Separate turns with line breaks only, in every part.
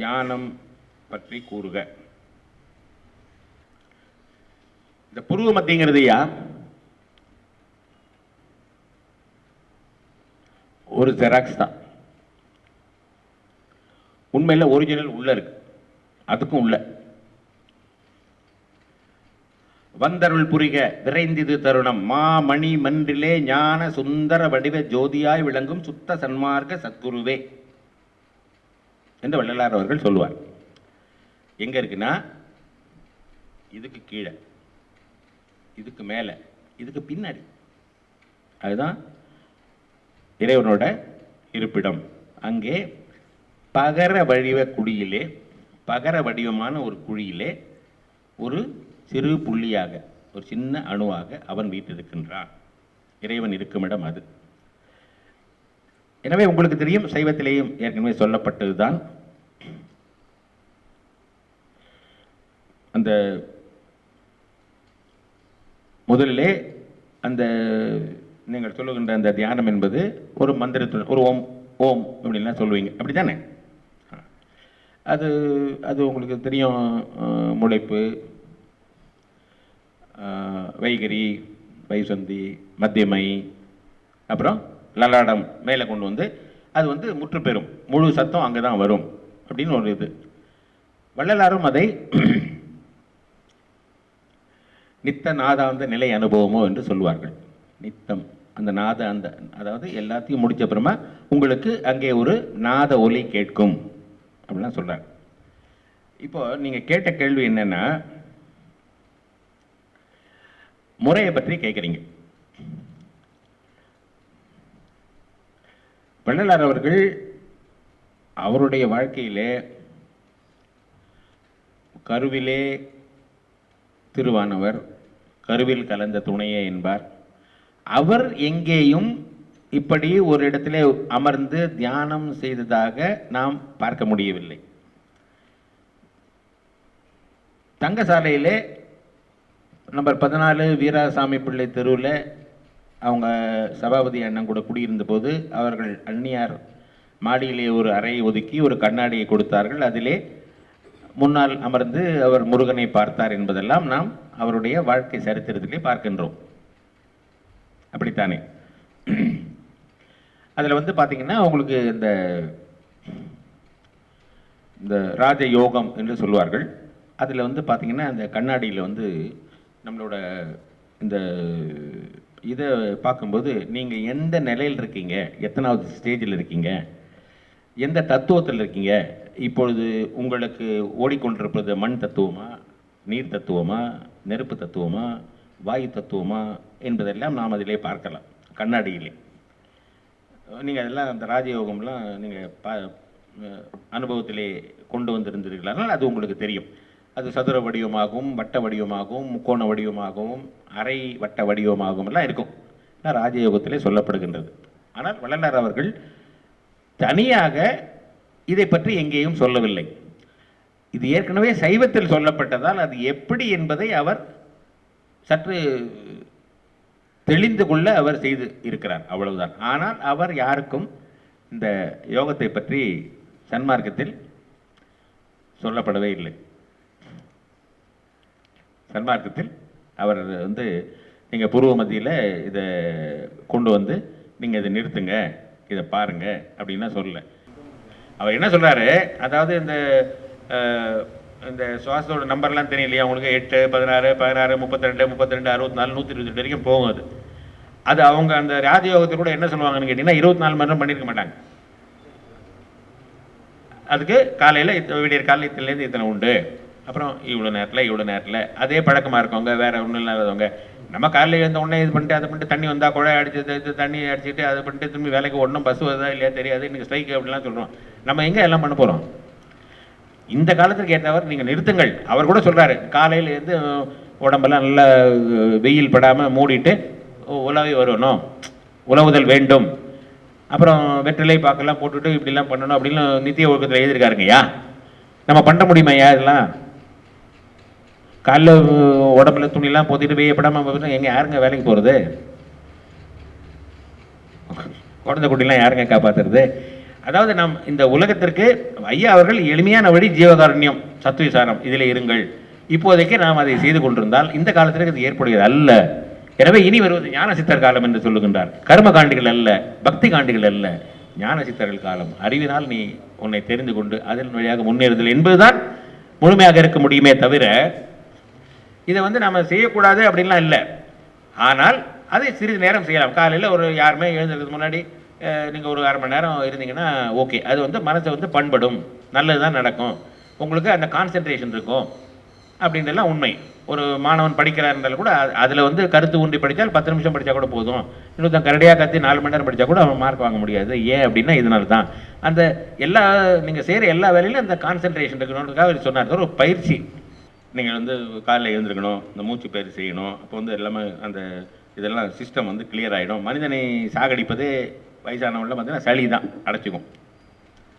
தியானம் பற்றி கூறுக. இந்த புருவ மத்திங்கிறதுயா ஒரு ஜெராக்ஸ் தான். உண்மையில் ஒரிஜினல் உள்ள இருக்கு, அதுக்கும் உள்ள வந்தருள் புரிக விரைந்திது தருணம் மாமணி மன்றிலே ஞான சுந்தர வடிவ ஜோதியாய் விளங்கும் சுத்த சன்மார்க்க சத்குருவே என்று வள்ளலார் அவர்கள் சொல்லுவார். எங்க இருக்குன்னா இதுக்கு கீழே, இதுக்கு மேலே, இதுக்கு பின்னாடி. அதுதான் இறைவனோட இருப்பிடம். அங்கே பகர வடிவ குழியிலே, பகர வடிவமான ஒரு குழியிலே ஒரு சிறு புள்ளியாக, ஒரு சின்ன அணுவாக அவன் வீட்டிருக்கின்றான். இறைவன் இருக்கும் இடம் அது. எனவே உங்களுக்கு தெரியும், சைவத்திலேயும் ஏற்கனவே சொல்லப்பட்டதுதான். அந்த முதலிலே அந்த நீங்கள் சொல்லுகின்ற அந்த தியானம் என்பது ஒரு மந்திரத்துடன், ஒரு ஓம் ஓம் அப்படின்லாம் சொல்லுவீங்க, அப்படித்தானே? அது அது உங்களுக்கு தெரியும். முளைப்பு, வைகரி, வைசந்தி, மத்தியமை, அப்புறம் லலாடம் மேலே கொண்டு வந்து அது வந்து முற்று பெறும், முழு சத்தம் அங்கே தான் வரும் அப்படின்னு ஒரு இது. வள்ளலாரும் அதை நித்த நாதாந்த நிலை அனுபவமோ என்று சொல்வார்கள். நித்தம் அந்த நாத, அந்த அதாவது எல்லாத்தையும் முடிச்ச அப்புறமா உங்களுக்கு அங்கே ஒரு நாத ஒலி கேட்கும் அப்படிலாம் சொல்றாங்க. இப்போ நீங்க கேட்ட கேள்வி என்னன்னா, முறையை பற்றி கேட்குறீங்க. வள்ளலார் அவர்கள் அவருடைய வாழ்க்கையிலே கருவிலே திருவானவர், கருவில் கலந்த துணையே என்பார். அவர் எங்கேயும் இப்படி ஒரு இடத்திலே அமர்ந்து தியானம் செய்ததாக நாம் பார்க்க முடியவில்லை. தங்கசாலையிலே நம்பர் 14 வீராசாமி பிள்ளை தெருவில் அவங்க சபாபதி அண்ணன் கூட குடியிருந்த போது அவர்கள் அந்நியார் மாடியிலே ஒரு அறையை ஒதுக்கி ஒரு கண்ணாடியை கொடுத்தார்கள். அதிலே முன்னால் அமர்ந்து அவர் முருகனை பார்த்தார் என்பதெல்லாம் நாம் அவருடைய வாழ்க்கை சரித்திரத்திலே பார்க்கின்றோம். அப்படித்தானே? அதில் வந்து பார்த்தீங்கன்னா உங்களுக்கு இந்த ராஜ யோகம் என்று சொல்லுவார்கள். அதில் வந்து பார்த்தீங்கன்னா அந்த கண்ணாடியில் வந்து நம்மளோட இந்த இதை பார்க்கும்போது நீங்கள் எந்த நிலையில் இருக்கீங்க, எத்தனாவது ஸ்டேஜில் இருக்கீங்க, எந்த தத்துவத்தில் இருக்கீங்க, இப்பொழுது உங்களுக்கு ஓடிக்கொண்டிருப்பது மண் தத்துவமா, நீர் தத்துவமா, நெருப்பு தத்துவமா, வாயு தத்துவமா என்பதெல்லாம் நாம் அதிலே பார்க்கலாம் கண்ணாடியிலே. நீங்கள் அதெல்லாம் அந்த ராஜயோகம்லாம் நீங்கள் அனுபவத்திலே கொண்டு வந்திருந்தீர்களானால் அது உங்களுக்கு தெரியும். அது சதுர வடிவமாகவும், வட்ட வடிவமாகவும், முக்கோண வடிவமாகவும், அரை வட்ட வடிவமாகவும் எல்லாம் இருக்கும். ராஜயோகத்திலே சொல்லப்படுகின்றது. ஆனால் வள்ளலார் அவர்கள் தனியாக இதை பற்றி எங்கேயும் சொல்லவில்லை. இது ஏற்கனவே சைவத்தில் சொல்லப்பட்டதால் அது எப்படி என்பதை அவர் சற்று தெளிந்து கொள்ள அவர் செய்து இருக்கிறார், அவ்வளவுதான். ஆனால் அவர் யாருக்கும் இந்த யோகத்தை பற்றி சன்மார்க்கத்தில் சொல்லப்படவே இல்லை. சன்மார்க்கத்தில் அவர் வந்து நீங்கள் பூர்வ மத்தியில் இதை கொண்டு வந்து நீங்கள் இதை நிறுத்துங்க, இதை பாருங்க அப்படின்னா சொல்லலை. அவர் என்ன சொல்றாரு, அதாவது இந்த சுவாசத்தோட நம்பர்லாம் தெரியலையா உங்களுக்கு? 8, 16, 16, 32, 32, 64, 128 வரைக்கும் போகும். அது அவங்க அந்த ராஜயோகத்தில் கூட என்ன சொல்லுவாங்கன்னு கேட்டீங்கன்னா 24 மணி நேரம் பண்ணியிருக்க மாட்டாங்க. அதுக்கு காலையில் விடியற் காலையில் இத்தனைலேருந்து இத்தனை உண்டு, அப்புறம் இவ்வளோ நேரத்தில் அதே பழக்கமாக இருக்கவங்க, வேற ஒன்றும் இல்லாதவங்க. நம்ம காலையில் எழுந்த உடனே இது பண்ணிட்டு அதை பண்ணிட்டு தண்ணி வந்தால் குழாய் அடிச்சு தண்ணி அடிச்சுட்டு அதை பண்ணிட்டு திரும்பி வேலைக்கு ஒன்றும் பஸ் வருதா இல்லையா தெரியாது, இன்றைக்கி ஸ்ட்ரைக் அப்படிலாம் சொல்கிறோம். நம்ம எங்கே எல்லாம் பண்ண போகிறோம்? இந்த காலத்துக்கு ஏற்றவர் நீங்கள் நிறுத்துங்கள். அவர் கூட சொல்கிறாரு, காலையில் இருந்து உடம்பெல்லாம் நல்லா வெயில் படாமல் மூடிட்டு உலவை வரணும், உழவுதல் வேண்டும், அப்புறம் வெற்றிலை பாக்கெல்லாம் போட்டுட்டு இப்படிலாம் பண்ணணும் அப்படின்னு நித்திய ஒழுக்கத்தில் எழுதியிருக்காருங்கய்யா. நம்ம பண்ண முடியுமாய்யா இதெல்லாம்? காலைல உடம்புல துணிலாம் போத்திட்டு வெய்யப்படாமல் எங்கே யாருங்க வேலைக்கு போகிறது? குழந்தை குட்டிலாம் யாருங்க காப்பாற்றுறது? அதாவது நாம் இந்த உலகத்திற்கு ஐயா அவர்கள் எளிமையான வழி ஜீவகாருண்யம், சத்விசாரம், இதில் இருங்கள். இப்போதைக்கு நாம் அதை செய்து கொண்டிருந்தால் இந்த காலத்திற்கு அது ஏற்புடையது அல்ல. எனவே இனி வருவது ஞான சித்தர் காலம் என்று சொல்லுகின்றார். கர்ம காண்டிகள் அல்ல, பக்தி காண்டிகள் அல்ல, ஞான சித்தர்கள் காலம். அறிவினால் நீ உன்னை தெரிந்து கொண்டு அதன் வழியாக முன்னேறுதல் என்பதுதான் முழுமையாக இருக்க முடியுமே தவிர இதை நம்ம செய்யக்கூடாது அப்படின்லாம் இல்லை. ஆனால் அதை சிறிது நேரம் செய்யலாம். காலையில் ஒரு யாருமே எழுந்திருக்கிறதுக்கு முன்னாடி நீங்கள் ஒரு 1/2 மணி நேரம் இருந்தீங்கன்னா ஓகே. அது மனசை பண்படும், நல்லது தான் நடக்கும், உங்களுக்கு அந்த கான்சென்ட்ரேஷன் இருக்கும் அப்படின்றலாம் உண்மை. ஒரு மாணவன் படிக்கிறார் இருந்தாலும் கூட அதில் கருத்து ஊன்றி படித்தால் 10 நிமிஷம் படித்தா கூட போதும். இன்னொருத்தன் கரடியாக கத்தி 4 மணி நேரம் படித்தா கூட அவன் மார்க் வாங்க முடியாது. ஏன் அப்படின்னா இதனால தான் அந்த நீங்கள் செய்கிற எல்லா வேலையிலும் அந்த கான்சென்ட்ரேஷன் இருக்கணுன்றதுக்காக சொன்னார். ஒரு பயிற்சி. நீங்கள் காலையில் எழுந்திருக்கணும், இந்த மூச்சு பயிற்சி செய்யணும். அப்போ எல்லாமே அந்த இதெல்லாம் சிஸ்டம் கிளியர் ஆகிடும். மனிதனை சாகடிப்பதே வயசானவங்கள பார்த்தீங்கன்னா சளி தான் அடைச்சிக்கும்.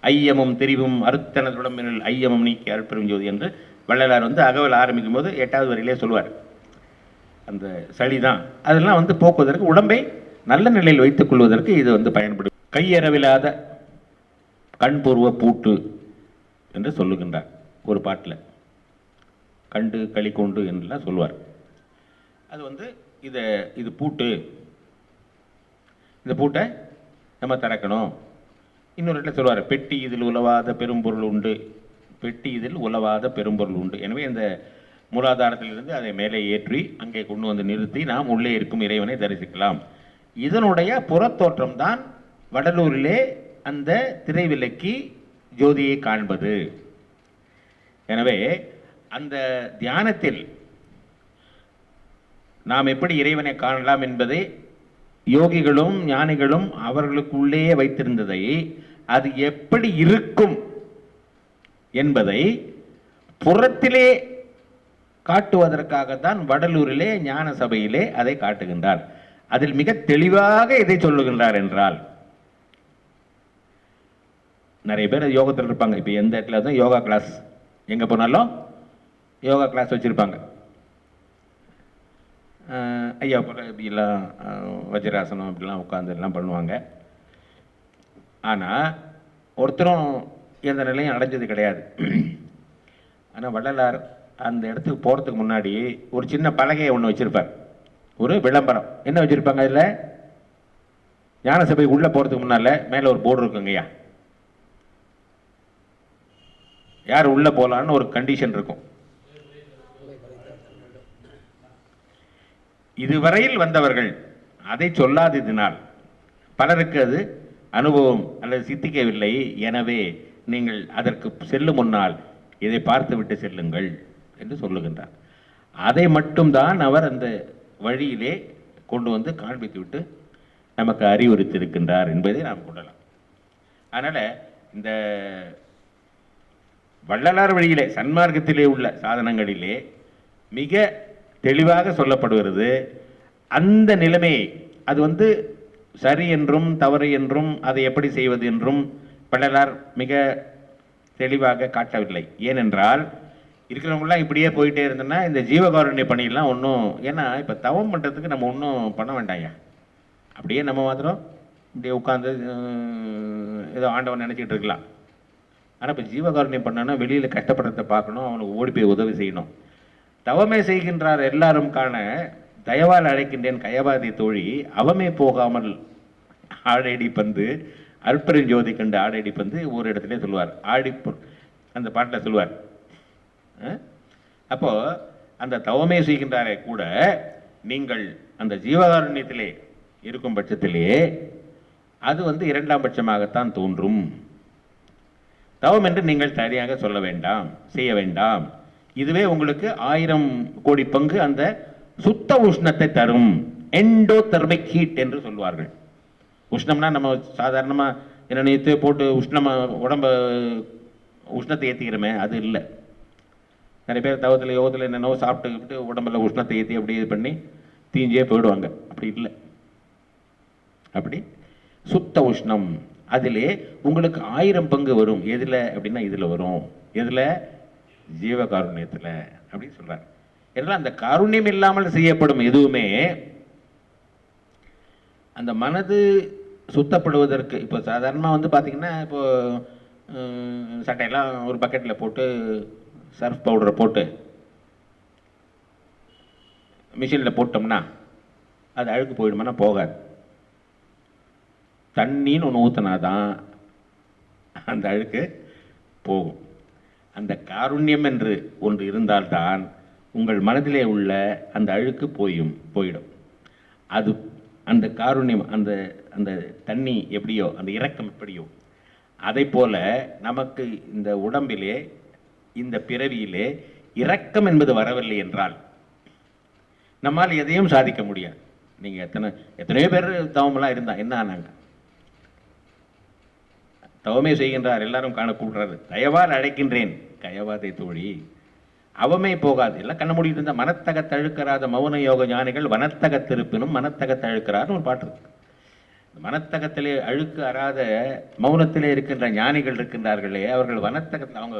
ஐயமும் தெரிவும் அறுத்தனதுடன் ஐயமும் நீக்கி அருட்பெரும் ஜோதி என்று வள்ளலார் அகவல் ஆரம்பிக்கும் போது 8வது வரியிலே சொல்வார். அந்த சளி தான் அதெல்லாம் போக்குவதற்கு, உடம்பை நல்ல நிலையில் வைத்துக் கொள்வதற்கு இது பயன்படும். கையறவில்லாத கண்பூர்வ பூட்டு என்று சொல்லுகின்றார் ஒரு பாட்டில். கண்டு களி கொண்டு என்றெல்லாம் சொல்வார். அது இது பூட்டு, இந்த பூட்டை நம்ம திறக்கணும். இன்னொரு இடத்துல சொல்வார், பெட்டி இதில் உலவாத பெரும்பொருள் உண்டு, பெட்டி இதில் உலவாத பெரும்பொருள் உண்டு. எனவே இந்த மூலாதாரத்திலிருந்து அதை மேலே ஏற்றி அங்கே கொண்டு நிறுத்தி நாம் உள்ளே இருக்கும் இறைவனை தரிசிக்கலாம். இதனுடைய புறத்தோற்றம் தான் வடலூரிலே அந்த திரைவிலக்கி ஜோதியை காண்பது. எனவே அந்த தியானத்தில் நாம் எப்படி இறைவனை காணலாம் என்பதை யோகிகளும் ஞானிகளும் அவர்களுக்குள்ளேயே வைத்திருந்ததை அது எப்படி இருக்கும் என்பதை புறத்திலே காட்டுவதற்காகத்தான் வடலூரிலே ஞான சபையிலே அதை காட்டுகின்றார். அதில் மிக தெளிவாக இதை சொல்லுகின்றார் என்றால், நிறைய பேர் யோகத்தில் இருப்பாங்க. இப்போ எந்த இடத்துல தான் யோகா கிளாஸ், எங்கே போனாலும் யோகா கிளாஸ் வச்சுருப்பாங்க. ஐயா போல இப்படிலாம் வஜ்ராசனம் அப்படிலாம் உட்காந்து எல்லாம் பண்ணுவாங்க. ஆனால் ஒருத்தரும் எந்த நிலையும் அடைஞ்சது கிடையாது. ஆனால் வள்ளலார் அந்த இடத்துக்கு போகிறதுக்கு முன்னாடி ஒரு சின்ன பலகையை ஒன்று வச்சுருப்பார், ஒரு விளம்பரம். என்ன வச்சுருப்பாங்க அதில்? ஞான சபை உள்ளே போகிறதுக்கு முன்னால் மேலே ஒரு போர்டு இருக்குங்கய்யா, யார் உள்ளே போகலான்னு ஒரு கண்டிஷன் இருக்கும். இதுவரையில் வந்தவர்கள் அதை சொல்லாததினால் பலருக்கு அது அனுபவம் அல்லது சித்திக்கவில்லை. எனவே நீங்கள் அதற்கு செல்லும் முன்னால் இதை பார்த்துவிட்டு செல்லுங்கள் என்று சொல்லுகின்றார். அதை மட்டும்தான் அவர் அந்த வழியிலே கொண்டு காண்பித்து விட்டு நமக்கு அறிவுறுத்தியிருக்கின்றார் என்பதை நாம் கொள்ளலாம். அதனால் இந்த வள்ளலார் வழியிலே சன்மார்க்கத்திலே உள்ள சாதனங்களிலே மிக தெளிவாக சொல்லப்படுகிறது. அந்த நிலைமையை அது சரி என்றும் தவறு என்றும் அதை எப்படி செய்வது என்றும் வள்ளலார் மிக தெளிவாக காட்டவில்லை. ஏனென்றால் இருக்கிறவங்களாம் இப்படியே போயிட்டே இருந்தோன்னா இந்த ஜீவகாருண்ய பணியெல்லாம் ஒன்றும், ஏன்னா இப்போ தவம் பண்ணுறதுக்கு நம்ம ஒன்றும் பண்ண வேண்டாங்க. அப்படியே நம்ம மாத்திரம் இப்படியே உட்காந்து ஏதோ ஆண்டவன் நினச்சிக்கிட்டு இருக்கலாம். ஆனால் இப்போ ஜீவகாருண்யம் பண்ணோன்னா வெளியில் கஷ்டப்படுறதை பார்க்கணும், அவனுக்கு ஓடி போய் உதவி செய்யணும். தவமே செய்கின்றார் எல்லாரும் காண தயவால் அழைக்கின்றேன் கயவாதி தோழி, அவமே போகாமல் ஆடேடி பந்து அருட்பெருஞ்சோதி கண்டு ஆடேடி பந்து ஒரு இடத்துல சொல்லுவார். அந்த பாட்டில் சொல்லுவார். அப்போ அந்த தவமே செய்கின்றாரே கூட நீங்கள் அந்த ஜீவகாருண்யத்திலே இருக்கும் பட்சத்திலே அது 2ஆம் பட்சமாகத்தான் தோன்றும். தவம் என்று நீங்கள் தனியாக சொல்ல வேண்டாம், செய்ய வேண்டாம். இதுவே உங்களுக்கு 1000 கோடி பங்கு அந்த சுத்த உஷ்ணத்தை தரும். எண்டோதெர்மிக் ஹீட் என்று சொல்வார்கள். உஷ்ணம்னா நம்ம சாதாரணமாக என்ன நீத்து போட்டு உடம்ப உஷ்ணத்தை ஏற்றிக்கிறோமே, அது இல்லை. நிறைய பேர் தவத்தில் யோகத்தில் என்னென்னவோ சாப்பிட்டுக்கிட்டு உடம்புல உஷ்ணத்தை ஏற்றி அப்படி இது பண்ணி தீஞ்சே போயிடுவாங்க. அப்படி இல்லை. அப்படி சுத்த உஷ்ணம் அதிலே உங்களுக்கு 1000 பங்கு வரும். எதில் அப்படின்னா இதில் வரும். எதில்? ஜீவகாருண்யத்தில் அப்படின்னு சொல்கிறார். ஏன்னா அந்த காருண்யம் இல்லாமல் செய்யப்படும் எதுவுமே அந்த மனது சுத்தப்படுவதற்கு இப்போ சாதாரணமாக வந்து பார்த்திங்கன்னா இப்போது சட்டையெல்லாம் ஒரு பக்கெட்டில் போட்டு சர்ஃப் பவுடரை போட்டு மிஷினில் போட்டோம்னா அது அழுக்கு போயிடுமானா போகாது. தண்ணின்னு ஒன்று ஊற்றினா தான் அந்த அழுக்கு போகும். அந்த காருண்யம் என்று ஒன்று இருந்தால்தான் உங்கள் மனதிலே உள்ள அந்த அழுக்கு போயிடும். அது அந்த காருண்யம், அந்த அந்த தண்ணி எப்படியோ, அந்த இரக்கம் எப்படியோ, அதை போல நமக்கு இந்த உடம்பிலே, இந்த பிறவியிலே இரக்கம் என்பது வரவில்லை என்றால் நம்மால் எதையும் சாதிக்க முடியாது. நீங்கள் எத்தனையோ பேர் தவமெல்லாம் இருந்தா என்ன ஆனாங்க? தவமே செய்கின்றார், எல்லாரும் காண கூடுறாரு, தயவால் அழைக்கின்றேன் கயவாதை தோழி, அவமே போகாது. எல்லாம் கண்ண மூடிட்டு இருந்தால் மனத்தக தழுக்கராத மௌன யோக ஞானிகள் வனத்தக திருப்பினும் மனத்தக தழுக்கிறார்னு ஒரு பாட்டு இருக்கு. மனத்தகத்திலே அழுக்கு அறாத மௌனத்திலே இருக்கின்ற ஞானிகள் இருக்கின்றார்களே, அவர்கள் வனத்தகத்தில் அவங்க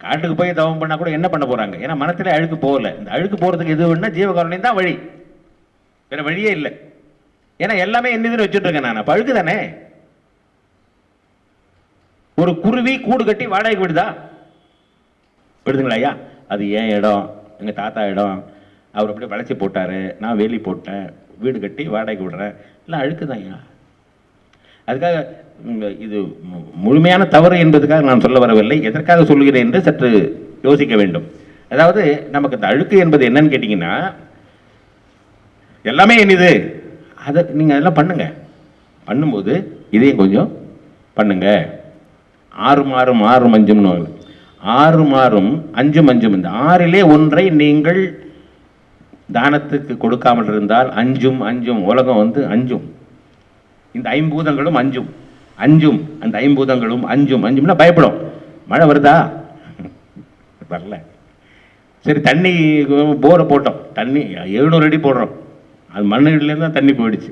காட்டுக்கு போய் தவம் பண்ணால் கூட என்ன பண்ண போகிறாங்க? ஏன்னா மனத்திலே அழுக்கு போகல. இந்த அழுக்கு போகிறதுக்கு எது வேணும்னா ஜீவகாருண்யம் தான் வழி, வேற வழியே இல்லை. ஏன்னா எல்லாமே என்னதுன்னு வச்சுட்டு இருக்கேன் நான். அப்போ அழுக்கு தானே. ஒரு குருவி கூடு கட்டி வாடகைக்கு விடுதா? விடுதுங்களா ஐயா? அது ஏன் இடம், எங்கள் தாத்தா இடம், அவர் அப்படியே வளைச்சி போட்டார், நான் வேலி போட்டேன், வீடு கட்டி வாடகைக்கு விடுறேன், எல்லாம் அழுக்கு தான் ஐயா. அதுக்காக இது முழுமையான தவறு என்பதுக்காக நான் சொல்ல வரவில்லை. எதற்காக சொல்கிறேன் என்று சற்று யோசிக்க வேண்டும். அதாவது நமக்கு இந்த அழுக்கு என்பது என்னன்னு கேட்டிங்கன்னா, எல்லாமே என்னது, அதை நீங்கள் அதெல்லாம் பண்ணுங்க. பண்ணும்போது இதையும் கொஞ்சம் பண்ணுங்க. 6 மாறும் 6 மஞ்சும்னு 6 மாறும் 5 மஞ்சும். இந்த 6லே ஒன்றை நீங்கள் தானத்துக்கு கொடுக்காமல் இருந்தால் அஞ்சும் உலகம் வந்து அஞ்சும். இந்த 5 பூதங்களும் அஞ்சும். அந்த 5 பூதங்களும் அஞ்சும்னா பயப்படும். மழை வருதா? வரல. சரி, தண்ணி போரை போட்டோம், தண்ணி 700 அடி போடுறோம், அது மண்ணுலேருந்து தான் தண்ணி போயிடுச்சு.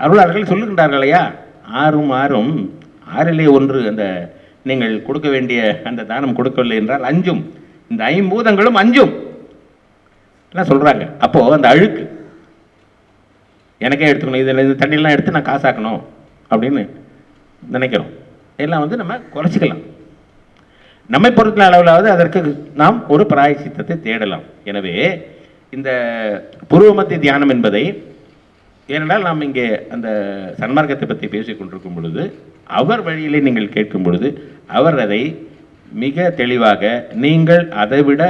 அருளாளர்கள் சொல்லுகின்றார்கள் ஐயா, 6 6லே ஒன்று அந்த நீங்கள் கொடுக்க வேண்டிய அந்த தானம் கொடுக்கவில்லை என்றால் அஞ்சும். இந்த 5 பூதங்களும் அஞ்சும் எல்லாம் சொல்கிறாங்க. அப்போது அந்த அழுக்கு எனக்கே எடுத்துக்கணும், இதில் இந்த தண்ணியெல்லாம் எடுத்து நான் காசாக்கணும் அப்படின்னு நினைக்கிறோம். எல்லாம் வந்து நம்ம குறைச்சிக்கலாம். நம்மை பொறுத்த அளவிலாவது அதற்கு நாம் ஒரு பிராயச்சித்தத்தை தேடலாம். எனவே இந்த பூர்வமத்திய தியானம் என்பதை, ஏனென்றால் நாம் இங்கே அந்த சன்மார்க்கத்தை பற்றி பேசிக் கொண்டிருக்கும் பொழுது, அவர் வழியிலே நீங்கள் கேட்கும் பொழுது அவர் அதை மிக தெளிவாக, நீங்கள் அதைவிட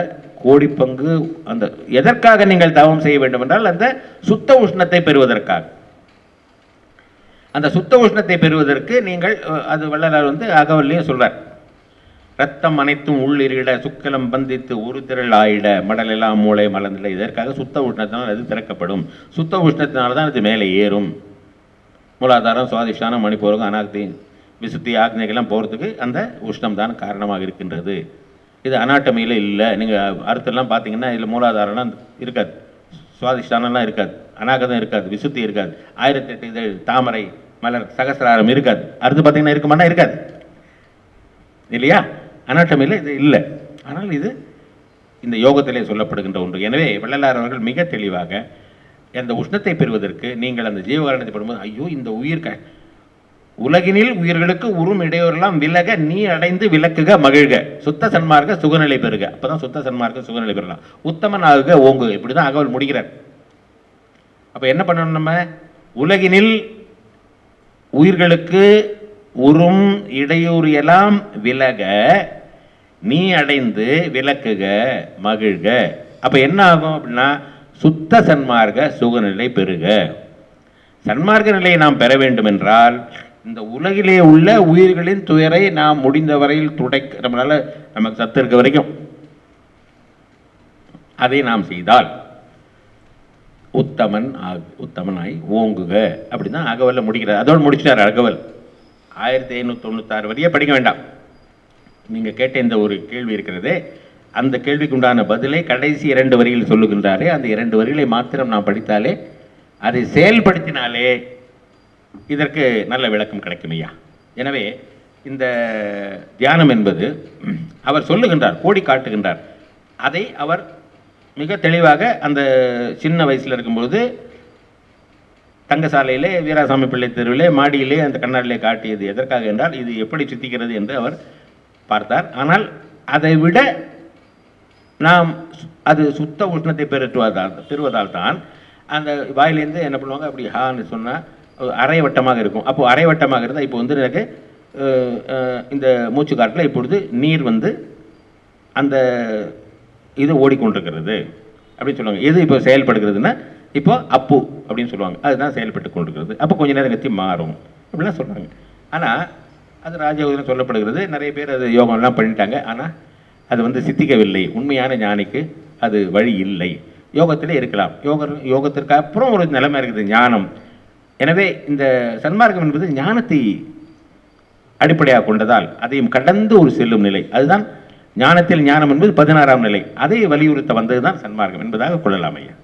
கோடி பங்கு அந்த எதற்காக நீங்கள் தவம் செய்ய வேண்டும் என்றால் அந்த சுத்த உஷ்ணத்தை பெறுவதற்காக. அந்த சுத்த உஷ்ணத்தை பெறுவதற்கு நீங்கள், அது வள்ளலார் வந்து அகவல்லையும் சொல்றார், ரத்தம் அனைத்தும் உள்ளிரிட சுக்கலம் பந்தித்து ஒரு திரள் ஆயிட மடலெல்லாம் மூளை மலர்ந்திட. இதற்காக சுத்த உஷ்ணத்தினால் அது திறக்கப்படும். சுத்த உஷ்ணத்தினால தான் அது மேலே ஏறும். மூலாதாரம், சுவாதிஷ்டானம், மணிப்பூரகம், அனாக்தி, விசுத்தி, ஆக்னிகெல்லாம் போகிறதுக்கு அந்த உஷ்ணம் தான் காரணமாக இருக்கின்றது. இது அனாட்டமியில் இல்லை. நீங்கள் அறுத்தெல்லாம் பார்த்தீங்கன்னா இதில் மூலாதாரம்லாம் இருக்காது, சுவாதிஷ்டானம்லாம் இருக்காது, அனாகதம் இருக்காது, விசுத்தி இருக்காது, 1008 இதழ், தாமரை மலர், சகசிராரம் இருக்காது. அறுத்து பார்த்தீங்கன்னா இருக்குமானா இருக்காது இல்லையா? அனாட்டமியில் இது இல்லை. ஆனால் இது இந்த யோகத்திலே சொல்லப்படுகின்ற ஒன்று. எனவே வள்ளலார் அவர்கள் மிக தெளிவாக அந்த உஷ்ணத்தை பெறுவதற்கு நீங்கள் அந்த ஜீவகாரணத்தை பெறும்போது, ஐயோ இந்த உயிர் உலகினில் உயிர்களுக்கு உறும் இடையோரெல்லாம் விலக நீ அடைந்து விளக்குக மகிழ்க சுத்த சன்மார்க்க சுகநிலை பெறுக. அப்பதான் சுத்த சன்மார்க்க சுகநிலை பெறலாம். உத்தமன் ஆகுக ஓங்கு. இப்படிதான் அகவல் முடிகிறார். அப்ப என்ன பண்ணணும்? நம்ம உலகினில் உயிர்களுக்கு உறும் இடையூறு எல்லாம் விலக நீ அடைந்து விளக்குக மகிழ்க. அப்ப என்ன ஆகும் அப்படின்னா, சுத்த சன்மார்க்க சுகநிலை பெறுக. சன்மார்க்க நிலையை நாம் பெற வேண்டும் என்றால் இந்த உலகிலே உள்ள உயிர்களின் துயரை நாம் முடிந்த வரையில் துடைக்க, நம்மளால நமக்கு சத்து இருக்க வரைக்கும் அதை நாம் செய்தால் உத்தமனாய் ஓங்குக. அப்படிதான் அகவல்ல முடிக்கிறார். அதோடு முடிச்சிட்டார் அகவல். 1596 வரையே படிக்க வேண்டாம். நீங்க கேட்ட இந்த ஒரு கேள்வி இருக்கிறது, அந்த கேள்விக்கு உண்டான பதிலை கடைசி 2 வரிகள் சொல்லுகின்றாரே, அந்த 2 வரிகளை மாத்திரம் நாம் படித்தாலே, அதை செயல்படுத்தினாலே இதற்கு நல்ல விளக்கம் கிடைக்கும் ஐயா. எனவே இந்த தியானம் என்பது அவர் சொல்லுகின்றார், கோடி காட்டுகின்றார். அதை அவர் மிக தெளிவாக அந்த சின்ன வயசில் இருக்கும்போது தங்கசாலையிலே வீராசாமி பிள்ளை தெருவிலே மாடியிலே அந்த கண்ணாடியிலே காட்டியது எதற்காக என்றால் இது எப்படி சித்திக்கிறது என்று அவர் பார்த்தார். ஆனால் அதை விட நாம் அது சுத்த உஷ்ணத்தை பெறுவதால் தான் அந்த வாயிலேருந்து என்ன பண்ணுவாங்க, அப்படி ஹான்னு சொன்னால் அரை வட்டமாக இருக்கும். அப்போது அரை வட்டமாக இருந்தால் இப்போ வந்து எனக்கு இந்த மூச்சு காட்டில் இப்பொழுது நீர் வந்து அந்த இது ஓடிக்கொண்டிருக்கிறது அப்படின்னு சொல்லுவாங்க. எது இப்போ செயல்படுகிறதுனா இப்போ அப்பு அப்படின்னு சொல்லுவாங்க, அதுதான் செயல்பட்டு கொண்டிருக்கிறது. அப்போ கொஞ்சம் நேரம் கத்தி மாறும் அப்படிலாம் சொல்கிறாங்க. ஆனால் அது ராஜயோகம் சொல்லப்படுகிறது. நிறைய பேர் அது யோகம்லாம் பண்ணிட்டாங்க. ஆனால் அது வந்து சித்திக்கவில்லை. உண்மையான ஞானிக்கு அது வழி இல்லை. யோகத்திலே இருக்கலாம். யோகத்திற்கு அப்புறம் ஒரு நிலைமை இருக்குது, ஞானம். எனவே இந்த சன்மார்க்கம் என்பது ஞானத்தை அடிப்படையாக கொண்டதால் அதையும் கடந்து ஒரு செல்லும் நிலை. அதுதான் ஞானத்தில் ஞானம் என்பது 16ஆம் நிலை. அதை வலியுறுத்த வந்தது தான் சன்மார்க்கம் என்பதாக கொள்ளலாம் ஐயா.